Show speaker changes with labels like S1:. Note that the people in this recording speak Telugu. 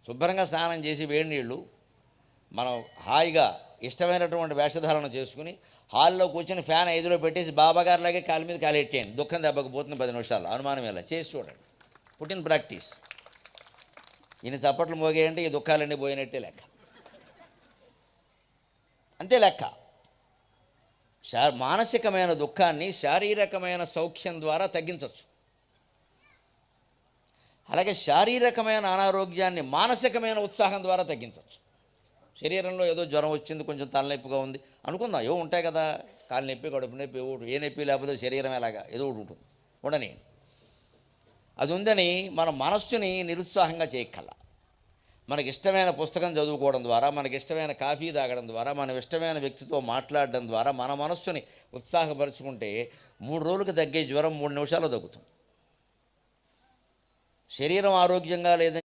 S1: శుభ్రంగా స్నానం చేసి వేడి నీళ్ళు మనం హాయిగా ఇష్టమైనటువంటి వేషధారణ చేసుకుని హాల్లో కూర్చొని ఫ్యాన్ 5లో పెట్టేసి బాబాగారిలాగే కాలు మీద కాలెట్టేయండి. దుఃఖం దెబ్బకు పోతుంది 10 నిమిషాలు, అనుమానం ఎలా చేసి చూడండి. పుట్టిన ప్రాక్టీస్. ఈయన చప్పట్లు మోగేయంటే ఈ దుఃఖాలన్నీ పోయినట్టే లెక్క, అంతే లెక్క. మానసికమైన దుఃఖాన్ని శారీరకమైన సౌఖ్యం ద్వారా తగ్గించవచ్చు. అలాగే శారీరకమైన అనారోగ్యాన్ని మానసికమైన ఉత్సాహం ద్వారా తగ్గించవచ్చు. శరీరంలో ఏదో జ్వరం వచ్చింది, కొంచెం తలనొప్పిగా ఉంది అనుకుందాం, ఏవో ఉంటాయి కదా, కాలు నొప్పి, కడుపు నొప్పి, ఏ నొప్పి లేకపోతే శరీరం ఎలాగా ఏదో ఒకటి ఉంటుంది, ఉండని. అది ఉందని మన మనస్సుని నిరుత్సాహంగా చేయక్కల. మనకి ఇష్టమైన పుస్తకం చదువుకోవడం ద్వారా, మనకి ఇష్టమైన కాఫీ తాగడం ద్వారా, మన ఇష్టమైన వ్యక్తితో మాట్లాడడం ద్వారా మన మనస్సుని ఉత్సాహపరుచుకుంటే 3 రోజులకు తగ్గే జ్వరం 3 నిమిషాల్లో తగ్గుతుంది. శరీరం ఆరోగ్యంగా లేదని